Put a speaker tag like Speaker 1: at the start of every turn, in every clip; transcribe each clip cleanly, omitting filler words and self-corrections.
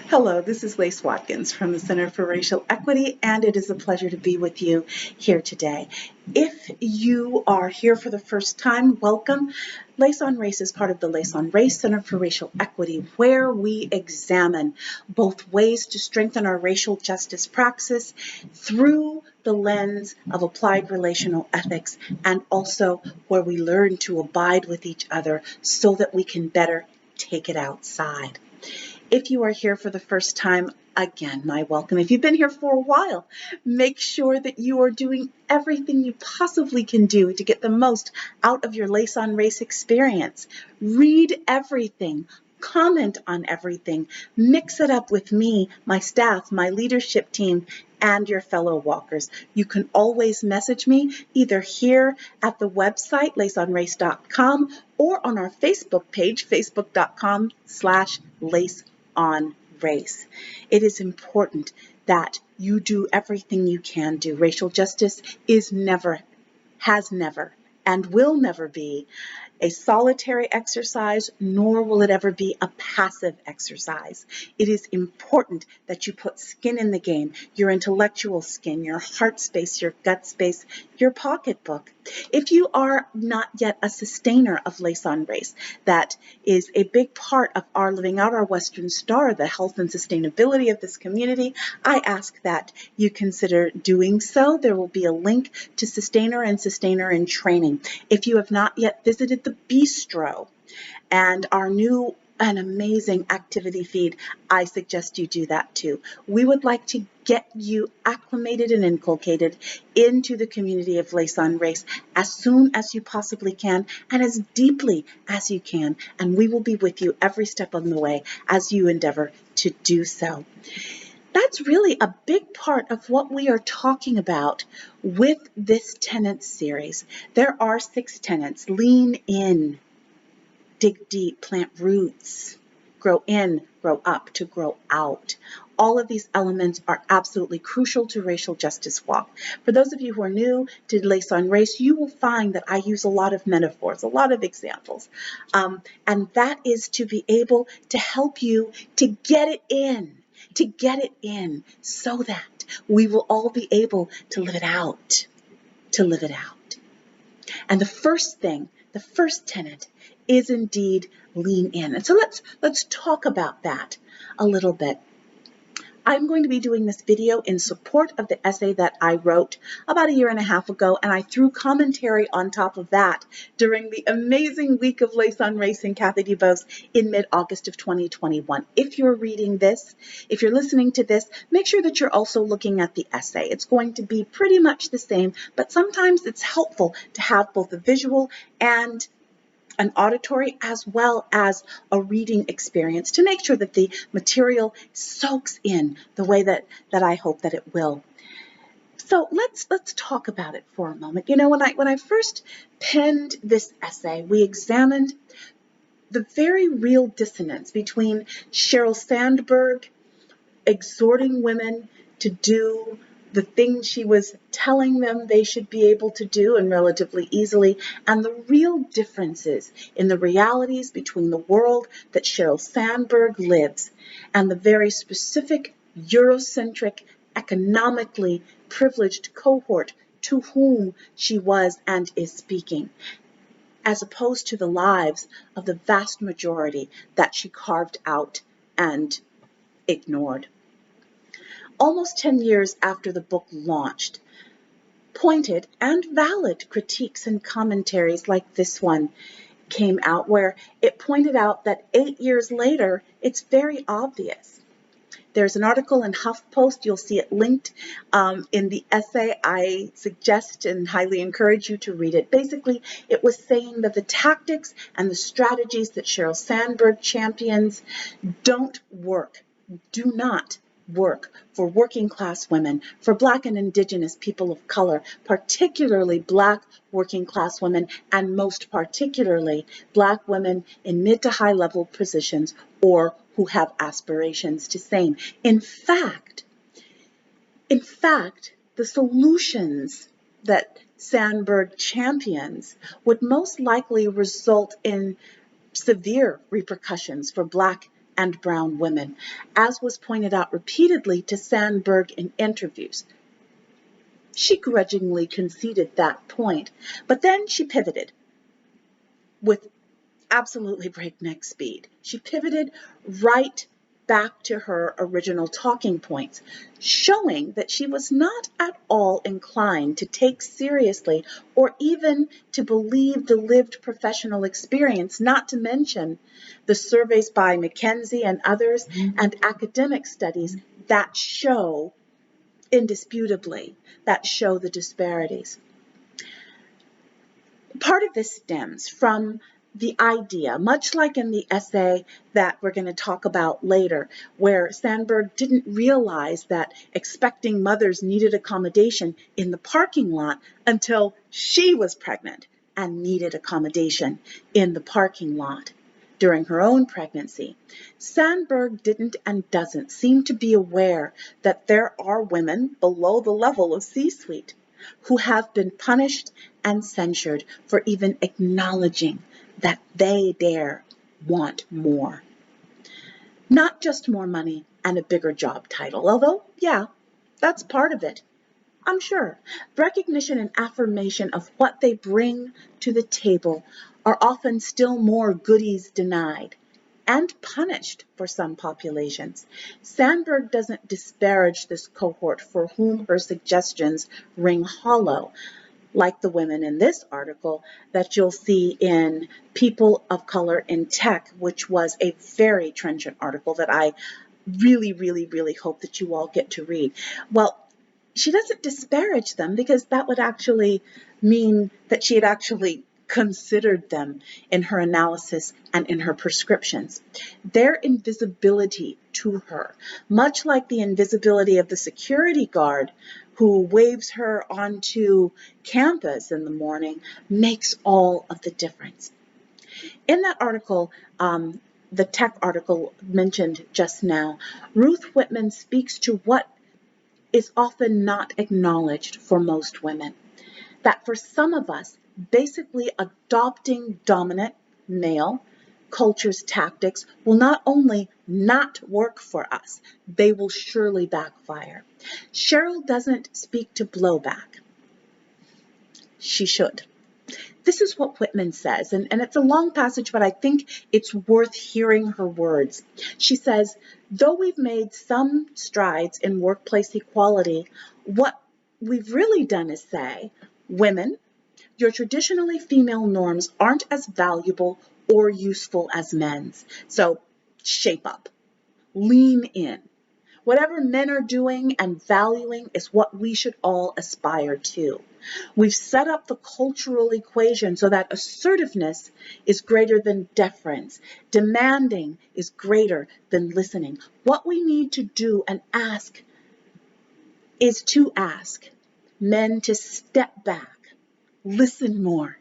Speaker 1: Hello, this is Lace Watkins from the Center for Racial Equity, and it is a pleasure to be with you here today. If you are here for the first time, welcome. Lace on Race is part of the Lace on Race Center for Racial Equity, where we examine both ways to strengthen our racial justice praxis through the lens of applied relational ethics, and also where we learn to abide with each other so that we can better take it outside. If you are here for the first time, again, my welcome. If you've been here for a while, make sure that you are doing everything you possibly can do to get the most out of your Lace on Race experience. Read everything. Comment on everything. Mix it up with me, my staff, my leadership team, and your fellow walkers. You can always message me either here at the website, laceonrace.com, or on our Facebook page, facebook.com/laceonrace. It is important that you do everything you can do. Racial justice is never, has never, and will never be a solitary exercise, nor will it ever be a passive exercise. It is important that you put skin in the game, your intellectual skin, your heart space, your gut space, your pocketbook. If you are not yet a sustainer of Lace on Race, that is a big part of our living out our Western Star, the health and sustainability of this community, I ask that you consider doing so. There will be a link to Sustainer and Sustainer in Training. If you have not yet visited the Bistro and our new and amazing activity feed, I suggest you do that too. We would like to get you acclimated and inculcated into the community of Lace on Race as soon as you possibly can and as deeply as you can. And we will be with you every step of the way as you endeavor to do so. That's really a big part of what we are talking about with this Tenets series. There are 6 tenets: lean in, dig deep, plant roots, grow in, grow up, to grow out. All of these elements are absolutely crucial to racial justice walk. For those of you who are new to Lace on Race, you will find that I use a lot of metaphors, a lot of examples. And that is to be able to help you to get it in so that we will all be able to live it out, And the first tenet is indeed lean in. And so let's talk about that a little bit. I'm going to be doing this video in support of the essay that I wrote about a year and a half ago, and I threw commentary on top of that during the amazing week of Lace on Race in Kathy DuBose in mid-August of 2021. If you're reading this, if you're listening to this, make sure that you're also looking at the essay. It's going to be pretty much the same, but sometimes it's helpful to have both a visual and an auditory as well as a reading experience to make sure that the material soaks in the way that I hope that it will. So let's talk about it for a moment. You know, when I first penned this essay, we examined the very real dissonance between Sheryl Sandberg exhorting women to do the things she was telling them they should be able to do and relatively easily, and the real differences in the realities between the world that Sheryl Sandberg lives and the very specific Eurocentric, economically privileged cohort to whom she was and is speaking, as opposed to the lives of the vast majority that she carved out and ignored. Almost 10 years after the book launched, pointed and valid critiques and commentaries like this one came out, where it pointed out that 8 years later, it's very obvious. There's an article in HuffPost. You'll see it linked in the essay. I suggest and highly encourage you to read it. Basically, it was saying that the tactics and the strategies that Sheryl Sandberg champions don't work, do not work for working class women, for Black and Indigenous people of color, particularly Black working class women, and most particularly Black women in mid to high level positions or who have aspirations to same. In fact, the solutions that Sandberg champions would most likely result in severe repercussions for Black and brown women, as was pointed out repeatedly to Sandberg in interviews. She grudgingly conceded that point, but then she pivoted with absolutely breakneck speed. She pivoted right back to her original talking points, showing that she was not at all inclined to take seriously or even to believe the lived professional experience, not to mention the surveys by McKinsey and others and academic studies that show indisputably, that show the disparities. Part of this stems from the idea, much like in the essay that we're going to talk about later, where Sandberg didn't realize that expecting mothers needed accommodation in the parking lot until she was pregnant and needed accommodation in the parking lot during her own pregnancy. Sandberg didn't and doesn't seem to be aware that there are women below the level of C-suite who have been punished and censured for even acknowledging that they dare want more. Not just more money and a bigger job title, although, yeah, that's part of it, I'm sure. Recognition and affirmation of what they bring to the table are often still more goodies denied and punished for some populations. Sandberg doesn't disparage this cohort for whom her suggestions ring hollow, like the women in this article that you'll see in People of Color in Tech, which was a very trenchant article that I really, really, really hope that you all get to read. Well, she doesn't disparage them because that would actually mean that she had actually considered them in her analysis and in her prescriptions. Their invisibility to her, much like the invisibility of the security guard who waves her onto campus in the morning, makes all of the difference. In that article, the tech article mentioned just now, Ruth Whitman speaks to what is often not acknowledged for most women. That for some of us, basically adopting dominant male culture's tactics will not only not work for us, they will surely backfire. Cheryl doesn't speak to blowback. She should. This is what Whitman says, and it's a long passage, but I think it's worth hearing her words. She says, though we've made some strides in workplace equality, what we've really done is say, women, your traditionally female norms aren't as valuable or useful as men's. So shape up, lean in. Whatever men are doing and valuing is what we should all aspire to. We've set up the cultural equation so that assertiveness is greater than deference. Demanding is greater than listening. What we need to do and ask is to ask men to step back, listen more,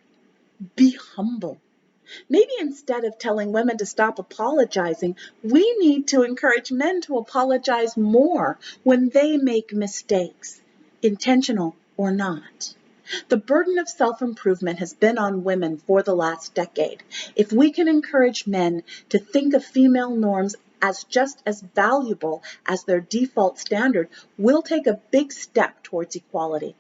Speaker 1: be humble. Maybe instead of telling women to stop apologizing, we need to encourage men to apologize more when they make mistakes, intentional or not. The burden of self-improvement has been on women for the last decade. If we can encourage men to think of female norms as just as valuable as their default standard, we'll take a big step towards equality.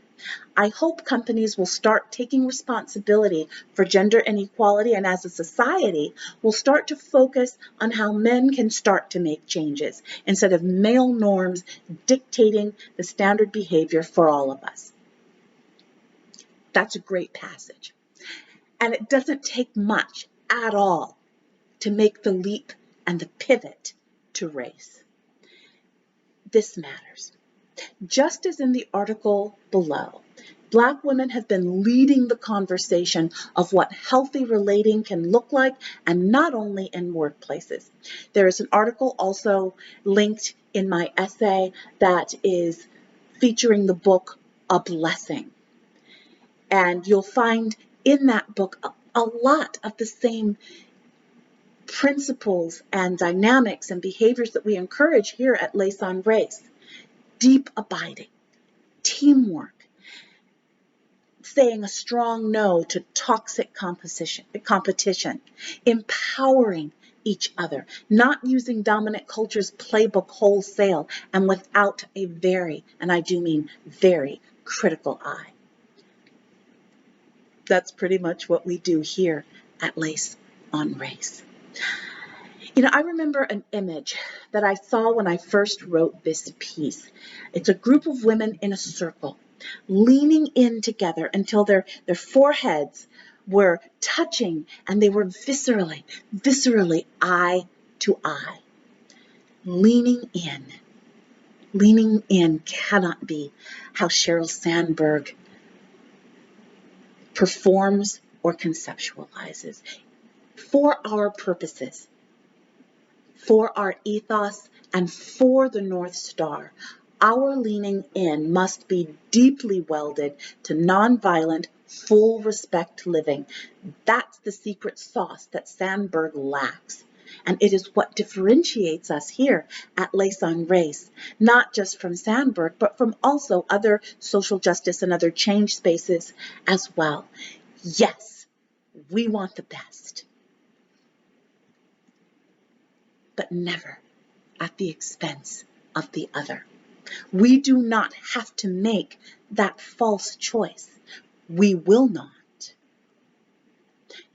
Speaker 1: I hope companies will start taking responsibility for gender inequality, and as a society, will start to focus on how men can start to make changes instead of male norms dictating the standard behavior for all of us. That's a great passage. And it doesn't take much at all to make the leap and the pivot to race. This matters. Just as in the article below, Black women have been leading the conversation of what healthy relating can look like, and not only in workplaces. There is an article also linked in my essay that is featuring the book A Blessing. And you'll find in that book a lot of the same principles and dynamics and behaviors that we encourage here at Lace on Race. Deep abiding, teamwork, saying a strong no to toxic competition, empowering each other, not using dominant culture's playbook wholesale and without a very, and I do mean very, critical eye. That's pretty much what we do here at Lace on Race. You know, I remember an image that I saw when I first wrote this piece. It's a group of women in a circle, leaning in together until their foreheads were touching and they were viscerally eye to eye. Leaning in. Leaning in cannot be how Sheryl Sandberg performs or conceptualizes. For our purposes, for our ethos, and for the North Star, our leaning in must be deeply welded to nonviolent, full respect living. That's the secret sauce that Sandberg lacks. And it is what differentiates us here at Lace on Race, not just from Sandberg, but from also other social justice and other change spaces as well. Yes, we want the best, but never at the expense of the other. We do not have to make that false choice. We will not.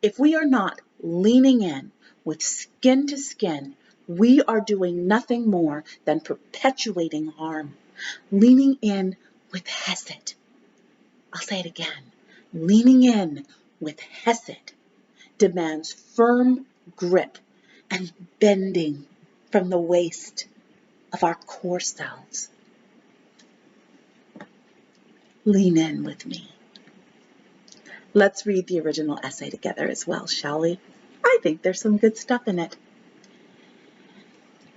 Speaker 1: If we are not leaning in with skin to skin, we are doing nothing more than perpetuating harm. Leaning in with Hesed. I'll say it again. Leaning in with Hesed demands firm grip and bending from the waist of our core selves. Lean in with me. Let's read the original essay together as well, shall we? I think there's some good stuff in it.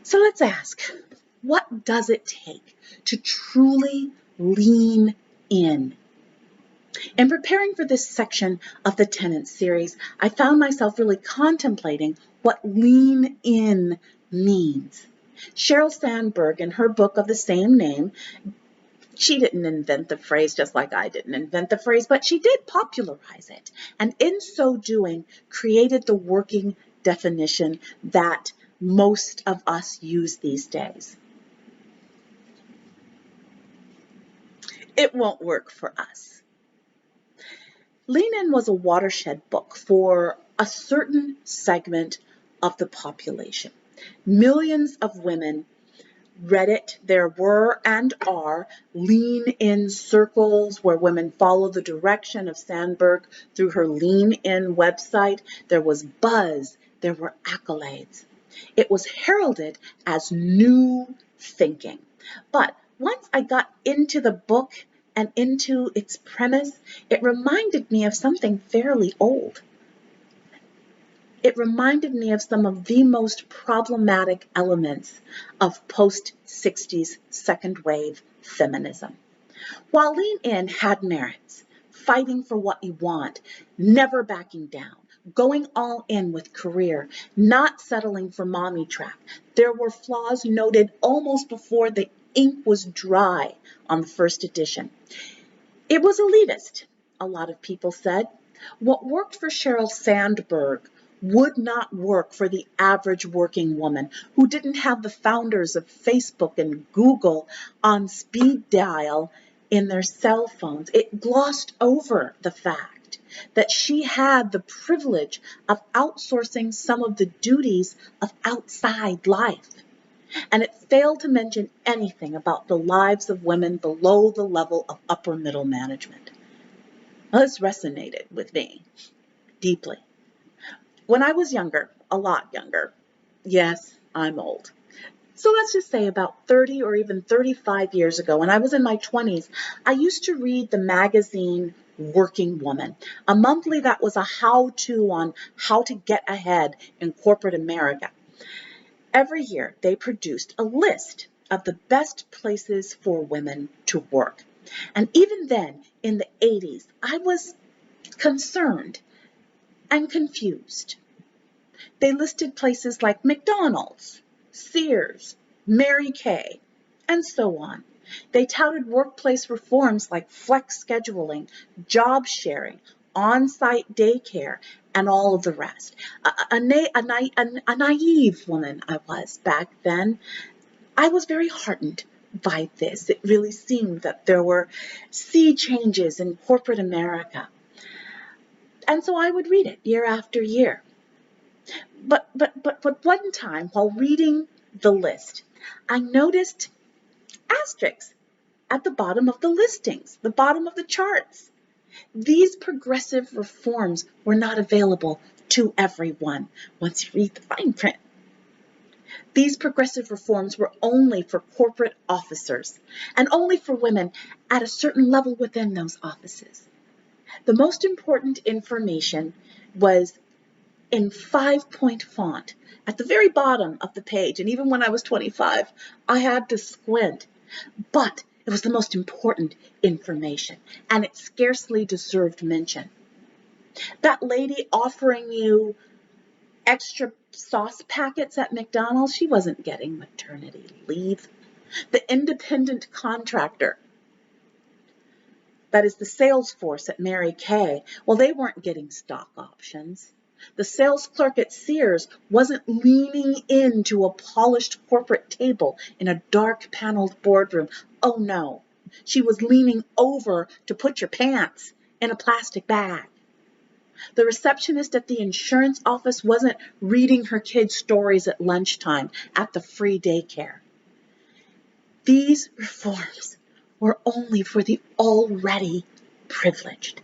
Speaker 1: So let's ask, what does it take to truly lean in? In preparing for this section of the Tenets series, I found myself really contemplating what lean in means. Sheryl Sandberg, in her book of the same name, she didn't invent the phrase just like I didn't invent the phrase, but she did popularize it. And in so doing, created the working definition that most of us use these days. It won't work for us. Lean In was a watershed book for a certain segment of the population. Millions of women read it. There were and are lean in circles where women follow the direction of Sandberg through her lean in website. There was buzz. There were accolades. It was heralded as new thinking. But once I got into the book and into its premise, it reminded me of something fairly old. It reminded me of some of the most problematic elements of post-60s second wave feminism. While Lean In had merits, fighting for what you want, never backing down, going all in with career, not settling for mommy trap, there were flaws noted almost before the ink was dry on the first edition. It was elitist, a lot of people said. What worked for Sheryl Sandberg would not work for the average working woman who didn't have the founders of Facebook and Google on speed dial in their cell phones. It glossed over the fact that she had the privilege of outsourcing some of the duties of outside life. And it failed to mention anything about the lives of women below the level of upper middle management. Well, this resonated with me deeply. When I was younger, a lot younger, yes, I'm old. So let's just say about 30 or even 35 years ago, when I was in my 20s, I used to read the magazine Working Woman, a monthly that was a how-to on how to get ahead in corporate America. Every year, they produced a list of the best places for women to work. And even then, in the 80s, I was concerned and confused. They listed places like McDonald's, Sears, Mary Kay, and so on. They touted workplace reforms like flex scheduling, job sharing, on-site daycare, and all of the rest. A naive woman I was back then. I was very heartened by this. It really seemed that there were sea changes in corporate America. And so I would read it year after year. But one time, while reading the list, I noticed asterisks at the bottom of the listings, the bottom of the charts. These progressive reforms were not available to everyone once you read the fine print. These progressive reforms were only for corporate officers and only for women at a certain level within those offices. The most important information was in 5-point font at the very bottom of the page. And even when I was 25, I had to squint. But it was the most important information, and it scarcely deserved mention. That lady offering you extra sauce packets at McDonald's, she wasn't getting maternity leave. The independent contractor, that is the sales force at Mary Kay, well, they weren't getting stock options. The sales clerk at Sears wasn't leaning into a polished corporate table in a dark paneled boardroom. Oh no, she was leaning over to put your pants in a plastic bag. The receptionist at the insurance office wasn't reading her kids' stories at lunchtime at the free daycare. These reforms were only for the already privileged.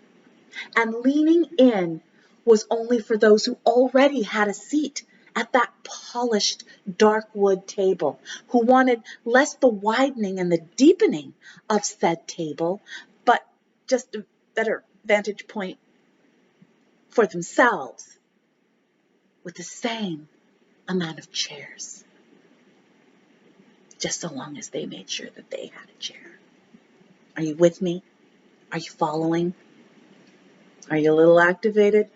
Speaker 1: And leaning in was only for those who already had a seat at that polished dark wood table, who wanted less the widening and the deepening of said table, but just a better vantage point for themselves with the same amount of chairs, just so long as they made sure that they had a chair. Are you with me? Are you following? Are you a little activated?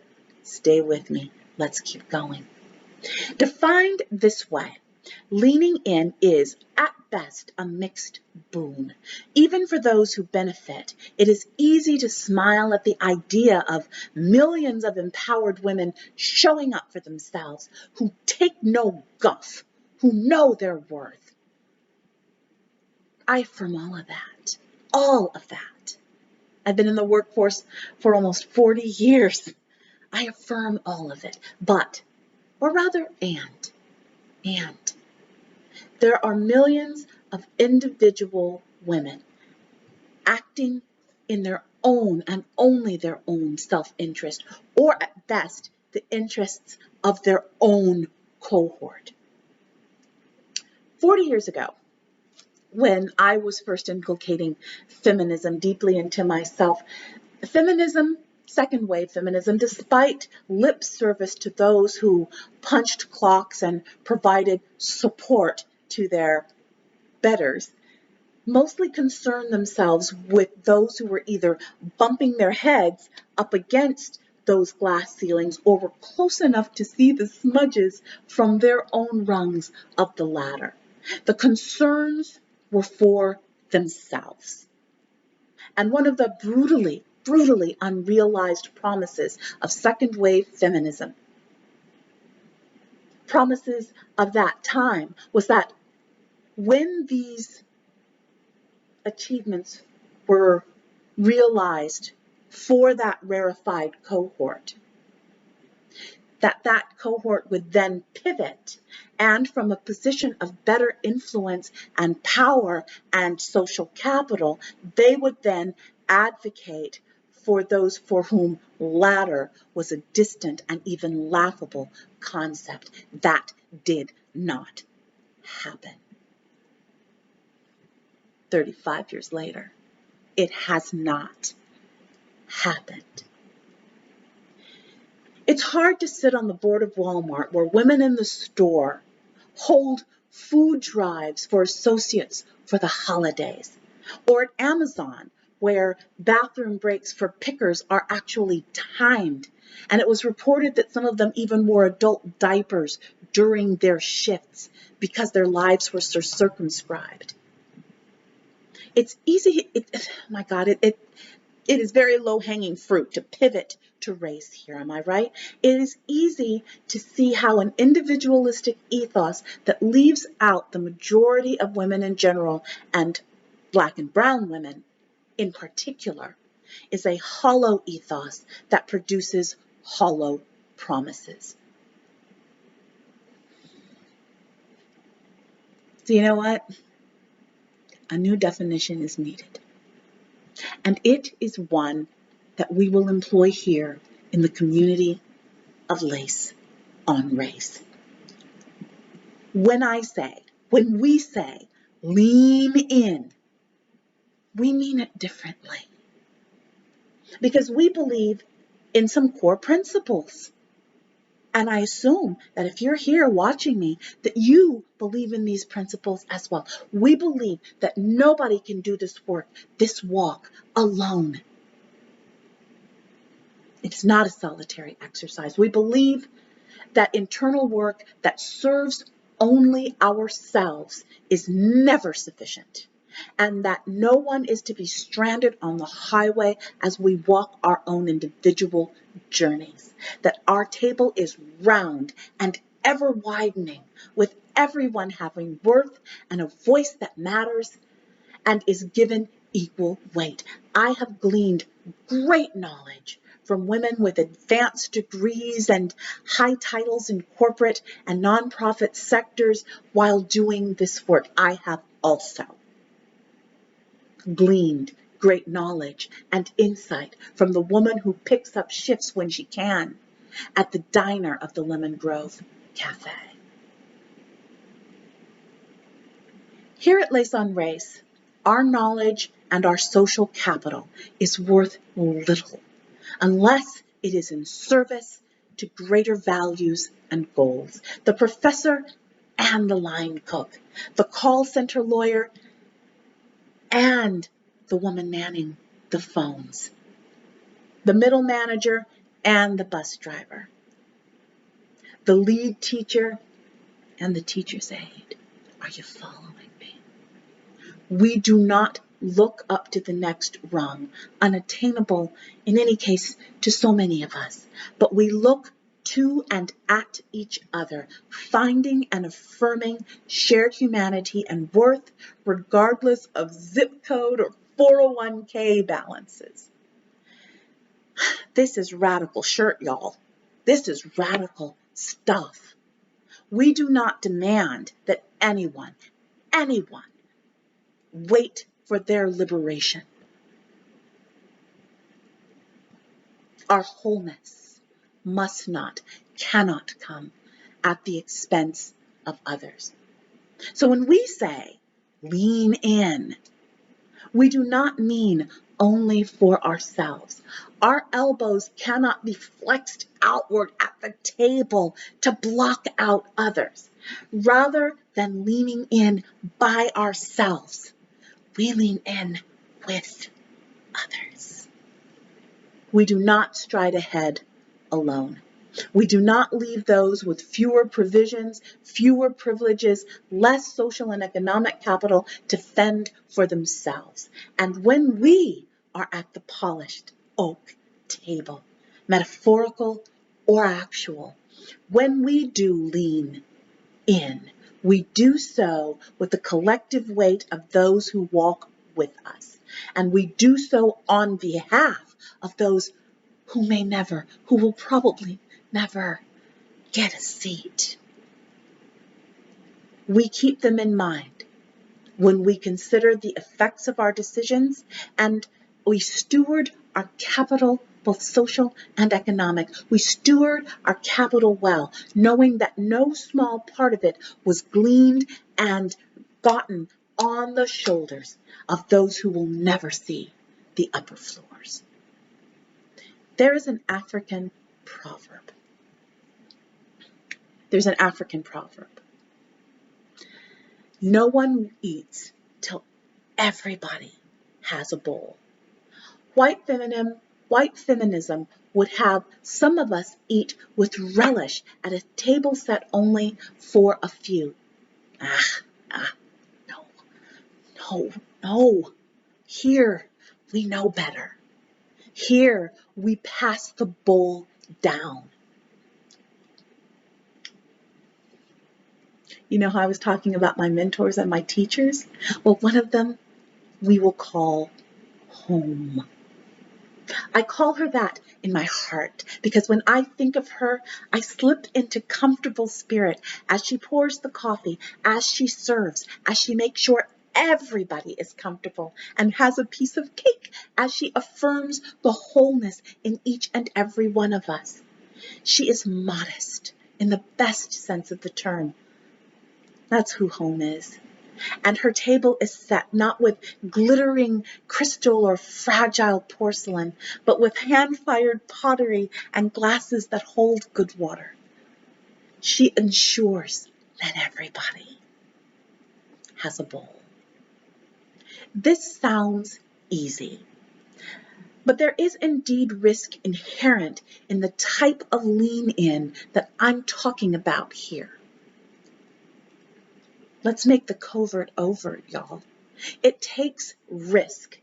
Speaker 1: Stay with me. Let's keep going. Defined this way, leaning in is, at best, a mixed boon. Even for those who benefit, it is easy to smile at the idea of millions of empowered women showing up for themselves, who take no guff, who know their worth. I affirm all of that. All of that. I've been in the workforce for almost 40 years. I affirm all of it. But, or rather, and, there are millions of individual women acting in their own and only their own self-interest, or at best, the interests of their own cohort. 40 years ago, when I was first inculcating feminism deeply into myself, feminism, second wave feminism, despite lip service to those who punched clocks and provided support to their betters, mostly concerned themselves with those who were either bumping their heads up against those glass ceilings or were close enough to see the smudges from their own rungs of the ladder. The concerns were for themselves. And one of the brutally unrealized promises of second wave feminism, promises of that time, was that when these achievements were realized for that rarefied cohort, that cohort would then pivot, and from a position of better influence and power and social capital, they would then advocate for those for whom ladder was a distant and even laughable concept. That did not happen. 35 years later, it has not happened. It's hard to sit on the board of Walmart where women in the store hold food drives for associates for the holidays, or at Amazon where bathroom breaks for pickers are actually timed, and it was reported that some of them even wore adult diapers during their shifts because their lives were so circumscribed. It's easy, it is very low-hanging fruit to pivot to race here, am I right? It is easy to see how an individualistic ethos that leaves out the majority of women in general, and Black and brown women in particular, is a hollow ethos that produces hollow promises. So you know what? A new definition is needed. And it is one that we will employ here in the community of Lace on Race. When we say, lean in, we mean it differently. Because we believe in some core principles. And I assume that if you're here watching me, that you believe in these principles as well. We believe that nobody can do this work, this walk, alone. It's not a solitary exercise. We believe that internal work that serves only ourselves is never sufficient, and that no one is to be stranded on the highway as we walk our own individual journeys, that our table is round and ever widening, with everyone having worth and a voice that matters and is given equal weight. I have gleaned great knowledge from women with advanced degrees and high titles in corporate and nonprofit sectors while doing this work. I have also gleaned great knowledge and insight from the woman who picks up shifts when she can at the diner of the Lemon Grove Cafe. Here at Lace on Race, our knowledge and our social capital is worth little unless it is in service to greater values and goals. The professor and the line cook, the call center lawyer and the woman manning the phones, the middle manager and the bus driver, the lead teacher and the teacher's aide. Are you following me? We do not look up to the next rung, unattainable in any case to so many of us, but we look to and at each other, finding and affirming shared humanity and worth regardless of zip code or 401k balances. This is radical shirt, y'all. This is radical stuff. We do not demand that anyone wait for their liberation. Our wholeness must not, cannot come at the expense of others. So when we say lean in, we do not mean only for ourselves. Our elbows cannot be flexed outward at the table to block out others. Rather than leaning in by ourselves, we lean in with others. We do not stride ahead alone. We do not leave those with fewer provisions, fewer privileges, less social and economic capital to fend for themselves. And when we are at the polished oak table, metaphorical or actual, when we do lean in, we do so with the collective weight of those who walk with us. And we do so on behalf of those who will probably never get a seat. We keep them in mind when we consider the effects of our decisions, and we steward our capital, both social and economic. We steward our capital well, knowing that no small part of it was gleaned and gotten on the shoulders of those who will never see the upper floors. There is an African proverb. There's an African proverb. No one eats till everybody has a bowl. White feminism would have some of us eat with relish at a table set only for a few. No. Here we know better. Here we pass the bowl down. You know how I was talking about my mentors and my teachers? Well, one of them we will call home. I call her that in my heart because when I think of her, I slip into comfortable spirit as she pours the coffee, as she serves, as she makes sure everybody is comfortable and has a piece of cake, as she affirms the wholeness in each and every one of us. She is modest in the best sense of the term. That's who home is. And her table is set not with glittering crystal or fragile porcelain, but with hand-fired pottery and glasses that hold good water. She ensures that everybody has a bowl. This sounds easy, but there is indeed risk inherent in the type of lean-in that I'm talking about here. Let's make the covert overt, y'all. It takes risk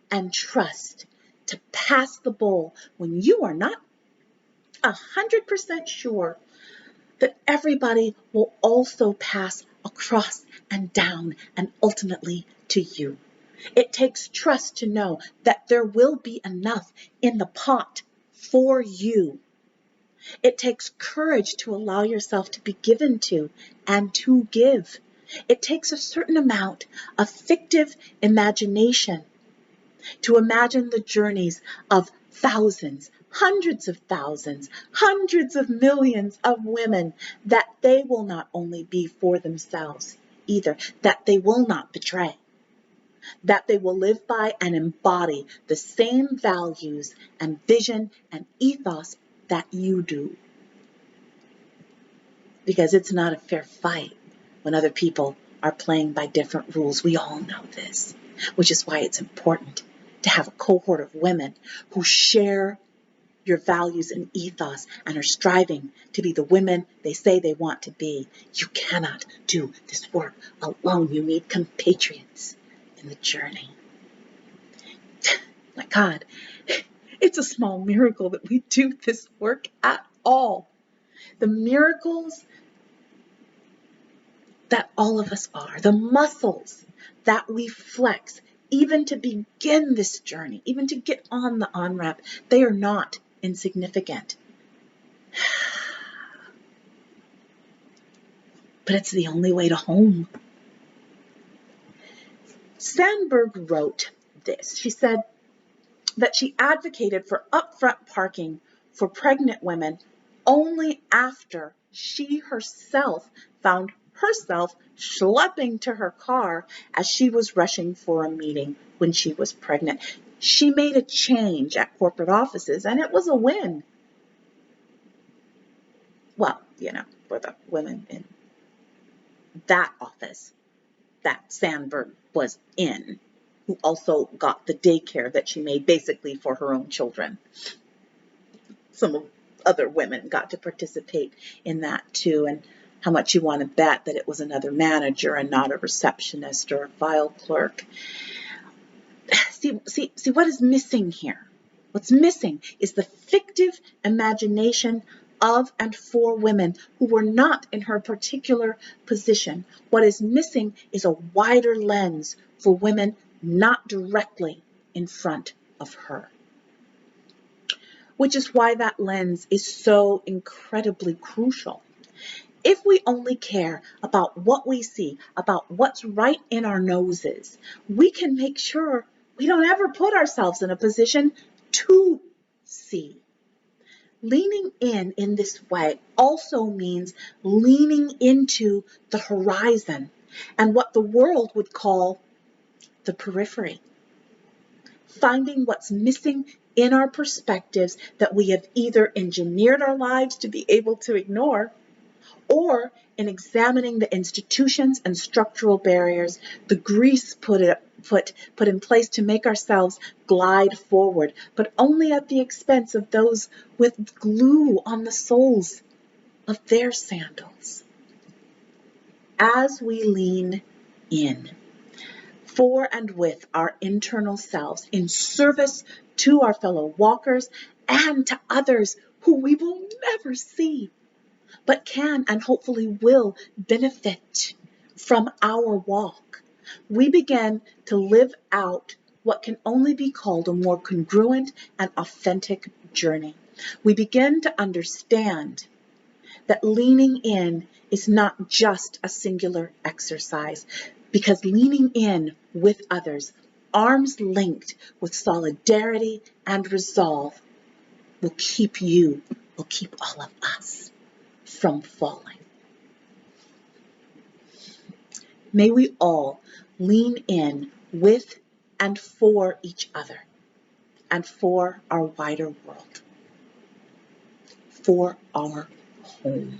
Speaker 1: and trust to pass the bowl when you are not 100% sure that everybody will also pass across and down and ultimately to you. It takes trust to know that there will be enough in the pot for you. It takes courage to allow yourself to be given to and to give. It takes a certain amount of fictive imagination to imagine the journeys of thousands, hundreds of thousands, hundreds of millions of women, that they will not only be for themselves either, that they will not betray, that they will live by and embody the same values and vision and ethos that you do. Because it's not a fair fight when other people are playing by different rules. We all know this, which is why it's important to have a cohort of women who share your values and ethos and are striving to be the women they say they want to be. You cannot do this work alone. You need compatriots in the journey. My God, it's a small miracle that we do this work at all. The miracles that all of us are, the muscles that we flex, even to begin this journey, even to get on the on-ramp, they are not insignificant. But it's the only way to home. Sandberg wrote this. She said that she advocated for upfront parking for pregnant women only after she herself found herself schlepping to her car as she was rushing for a meeting when she was pregnant. She made a change at corporate offices, and it was a win. Well, for the women in that office that Sandberg was in, who also got the daycare that she made basically for her own children. Some other women got to participate in that too, and how much you want to bet that it was another manager and not a receptionist or a file clerk. See what is missing here? What's missing is the fictive imagination of and for women who were not in her particular position. What is missing is a wider lens for women not directly in front of her. Which is why that lens is so incredibly crucial. If we only care about what we see, about what's right in our noses, we can make sure we don't ever put ourselves in a position to see. Leaning in this way also means leaning into the horizon and what the world would call the periphery. Finding what's missing in our perspectives that we have either engineered our lives to be able to ignore, or in examining the institutions and structural barriers, the grease put in place to make ourselves glide forward, but only at the expense of those with glue on the soles of their sandals. As we lean in, for and with our internal selves, in service to our fellow walkers, and to others who we will never see, but can and hopefully will benefit from our walk. We begin to live out what can only be called a more congruent and authentic journey. We begin to understand that leaning in is not just a singular exercise, because leaning in with others, arms linked with solidarity and resolve, will keep all of us from falling. May we all lean in with and for each other and for our wider world, for our home.